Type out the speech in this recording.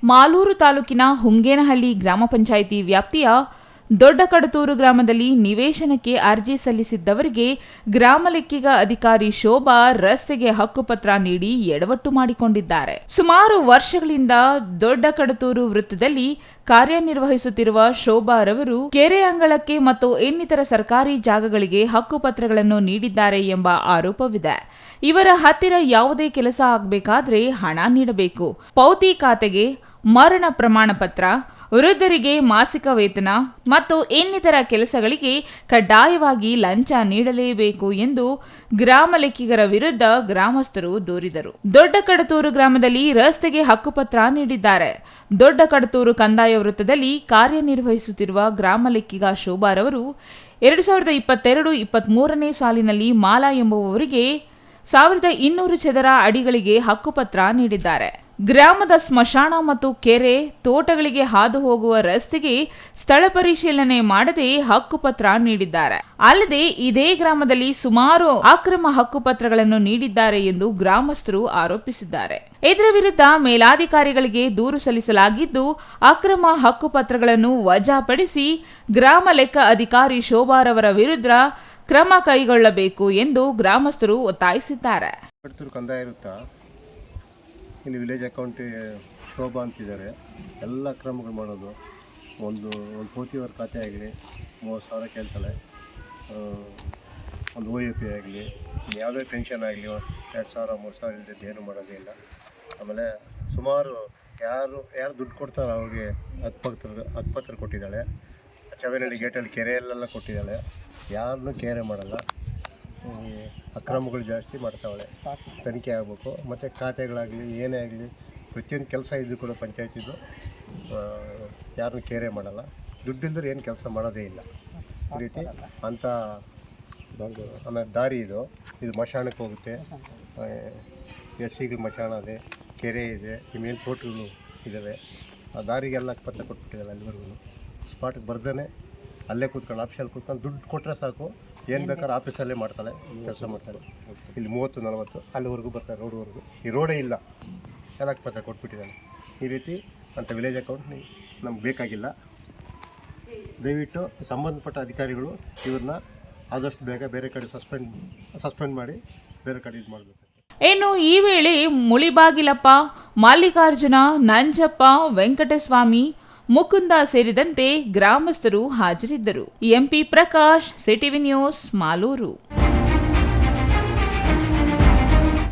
ಮಾಲೂರು ತಾಲೂಕಿನ ಹುಂಗೇನಹಳ್ಳಿ ಗ್ರಾಮ ಪಂಚಾಯಿತಿ ವ್ಯಾಪ್ತಿಯ ದೊಡ್ಡಕಡತೂರು ಗ್ರಾಮದಲ್ಲಿ ನಿವೇಶನಕ್ಕೆ ಅರ್ಜಿ ಸಲ್ಲಿಸಿದ್ದವರಿಗೆ ಗ್ರಾಮ ಲೆಕ್ಕಿಗ ಅಧಿಕಾರಿ ಶೋಭಾ ರಸ್ತೆಗೆ ಹಕ್ಕುಪತ್ರ ನೀಡಿ ಎಡವಟ್ಟು ಮಾಡಿಕೊಂಡಿದ್ದಾರೆ. ಸುಮಾರು ವರ್ಷಗಳಿಂದ ದೊಡ್ಡಕಡತೂರು ವೃತ್ತದಲ್ಲಿ ಕಾರ್ಯನಿರ್ವಹಿಸುತ್ತಿರುವ ಶೋಭಾರವರು ಕೆರೆ ಅಂಗಳಕ್ಕೆ ಮತ್ತು ಇನ್ನಿತರ ಸರ್ಕಾರಿ ಜಾಗಗಳಿಗೆ ಹಕ್ಕುಪತ್ರಗಳನ್ನು ನೀಡಿದ್ದಾರೆ ಎಂಬ ಆರೋಪವಿದೆ. ಇವರ ಹತ್ತಿರ ಯಾವುದೇ ಕೆಲಸ ಆಗಬೇಕಾದ್ರೆ ಹಣ ನೀಡಬೇಕು. ಪೌತಿ ಖಾತೆಗೆ ಮರಣ ಪ್ರಮಾಣ ಪತ್ರ, ವೃದ್ಧರಿಗೆ ಮಾಸಿಕ ವೇತನ ಮತ್ತು ಇನ್ನಿತರ ಕೆಲಸಗಳಿಗೆ ಕಡ್ಡಾಯವಾಗಿ ಲಂಚ ನೀಡಲೇಬೇಕು ಎಂದು ಗ್ರಾಮ ಲೆಕ್ಕಿಗರ ವಿರುದ್ಧ ಗ್ರಾಮಸ್ಥರು ದೂರಿದರು. ದೊಡ್ಡಕಡತೂರು ಗ್ರಾಮದಲ್ಲಿ ರಸ್ತೆಗೆ ಹಕ್ಕುಪತ್ರ ನೀಡಿದ್ದಾರೆ. ದೊಡ್ಡಕಡತೂರು ಕಂದಾಯ ವೃತ್ತದಲ್ಲಿ ಕಾರ್ಯನಿರ್ವಹಿಸುತ್ತಿರುವ ಗ್ರಾಮ ಲೆಕ್ಕಿಗ ಶೋಭಾರವರು 2022-23ನೇ ಸಾಲಿನಲ್ಲಿ ಮಾಲಾ ಎಂಬುವವರಿಗೆ 1200 ಚದರ ಅಡಿಗಳಿಗೆ ಹಕ್ಕುಪತ್ರ ನೀಡಿದ್ದಾರೆ. ಗ್ರಾಮದ ಸ್ಮಶಾನ ಮತ್ತು ಕೆರೆ, ತೋಟಗಳಿಗೆ ಹಾದು ಹೋಗುವ ರಸ್ತೆಗೆ ಸ್ಥಳ ಪರಿಶೀಲನೆ ಮಾಡದೆ ಹಕ್ಕುಪತ್ರ ನೀಡಿದ್ದಾರೆ. ಅಲ್ಲದೆ ಇದೇ ಗ್ರಾಮದಲ್ಲಿ ಸುಮಾರು ಅಕ್ರಮ ಹಕ್ಕುಪತ್ರಗಳನ್ನು ನೀಡಿದ್ದಾರೆ ಎಂದು ಗ್ರಾಮಸ್ಥರು ಆರೋಪಿಸಿದ್ದಾರೆ. ಇದರ ವಿರುದ್ಧ ಮೇಲಾಧಿಕಾರಿಗಳಿಗೆ ದೂರು ಸಲ್ಲಿಸಲಾಗಿದ್ದು, ಅಕ್ರಮ ಹಕ್ಕುಪತ್ರಗಳನ್ನು ವಜಾಪಡಿಸಿ ಗ್ರಾಮ ಲೆಕ್ಕ ಅಧಿಕಾರಿ ಶೋಭಾರವರ ವಿರುದ್ಧ ಕ್ರಮ ಕೈಗೊಳ್ಳಬೇಕು ಎಂದು ಗ್ರಾಮಸ್ಥರು ಒತ್ತಾಯಿಸಿದ್ದಾರೆ. ಇಲ್ಲಿ ವಿಲೇಜ್ ಅಕೌಂಟ್ ಶೋಭಾ ಅಂತಿದ್ದಾರೆ. ಎಲ್ಲ ಕ್ರಮಗಳು ಮಾಡೋದು, ಒಂದು ಪೋತಿಯವರ ಖಾತೆ ಆಗಲಿ 30,000 ಕೇಳ್ತಾಳೆ, ಒಂದು OAP ಆಗಲಿ, ಯಾವುದೇ ಪೆನ್ಷನ್ ಆಗಲಿ 2,000 3,000 ಇಲ್ಲದೆ ಏನು ಮಾಡೋದೇ ಇಲ್ಲ. ಆಮೇಲೆ ಸುಮಾರು ಯಾರು ದುಡ್ಡು ಕೊಡ್ತಾರೋ ಅವ್ರಿಗೆ ಹಕ್ಕುಪತ್ರ ಕೊಟ್ಟಿದ್ದಾಳೆ. ಚವೇನಹಳ್ಳಿ ಗೇಟಲ್ಲಿ ಕೆರೆಯಲ್ಲೆಲ್ಲ ಕೊಟ್ಟಿದ್ದಾಳೆ. ಯಾರನ್ನೂ ಕೇರೆ ಮಾಡಲ್ಲ. ಅಕ್ರಮಗಳು ಜಾಸ್ತಿ ಮಾಡ್ತಾವಳೆ. ತನಿಖೆ ಆಗಬೇಕು. ಮತ್ತು ಖಾತೆಗಳಾಗಲಿ ಏನೇ ಆಗಲಿ ಪ್ರತಿಯೊಂದು ಕೆಲಸ ಇದ್ದು ಕೂಡ ಪಂಚಾಯತಿದು ಯಾರನ್ನೂ ಕೇರೆ ಮಾಡಲ್ಲ. ದುಡ್ಡಿಲ್ಲದ್ರೆ ಏನು ಕೆಲಸ ಮಾಡೋದೇ ಇಲ್ಲ. ಈ ರೀತಿ ಅಂಥ ಆಮೇಲೆ ದಾರಿ ಇದು ಮಶಾಣಕ್ಕೆ ಹೋಗುತ್ತೆ. ಎಸ್ಸಿಗಳು ಮಶಾಣ ಇದೆ, ಕೆರೆ ಇದೆ, ಈ ಮೇಲೆ ತೋಟಗಳು ಇದ್ದಾವೆ. ಆ ದಾರಿಗೆಲ್ಲ ಪತ್ರ ಕೊಟ್ಬಿಟ್ಟಿದ್ದಾರೆ. ಅಲ್ಲಿವರೆಗೂ ಸ್ಪಾಟಿಗೆ ಬರ್ದೇ ಅಲ್ಲೇ ಕೂತ್ಕೊಂಡು ಆಫೀಸಲ್ಲಿ ಕೂತ್ಕೊಂಡು ದುಡ್ಡು ಕೊಟ್ಟರೆ ಸಾಕು, ಏನು ಬೇಕಾದ್ರೆ ಆಫೀಸಲ್ಲೇ ಮಾಡ್ತಾಳೆ, ಕೆಲಸ ಮಾಡ್ತಾಳೆ. ಇಲ್ಲಿ 30-40 ಅಲ್ಲಿವರೆಗೂ ಬರ್ತಾರೆ, ರೋಡ್ವರೆಗೂ. ಈ ರೋಡೇ ಇಲ್ಲ, ಎಲ್ಲ ಪತ್ರ ಕೊಟ್ಬಿಟ್ಟಿದ್ದಾನೆ. ಈ ರೀತಿ ಅಂಥ ವಿಲೇಜ್ ಅಕೌಂಟ್ ನಮ್ಗೆ ಬೇಕಾಗಿಲ್ಲ. ದಯವಿಟ್ಟು ಸಂಬಂಧಪಟ್ಟ ಅಧಿಕಾರಿಗಳು ಇವ್ರನ್ನ ಆದಷ್ಟು ಬೇಗ ಬೇರೆ ಕಡೆ ಸಸ್ಪೆಂಡ್ ಮಾಡಿ ಬೇರೆ ಕಡೆ ಇದು ಮಾಡಬೇಕು. ಇನ್ನು ಈ ವೇಳೆ ಮುಳಿಬಾಗಿಲಪ್ಪ, ಮಲ್ಲಿಕಾರ್ಜುನ, ನಂಜಪ್ಪ, ವೆಂಕಟಸ್ವಾಮಿ, ಮುಕುಂದ ಸೇರಿದಂತೆ ಗ್ರಾಮಸ್ಥರು ಹಾಜರಿದ್ದರು. MP Prakash, CTV news, Malur.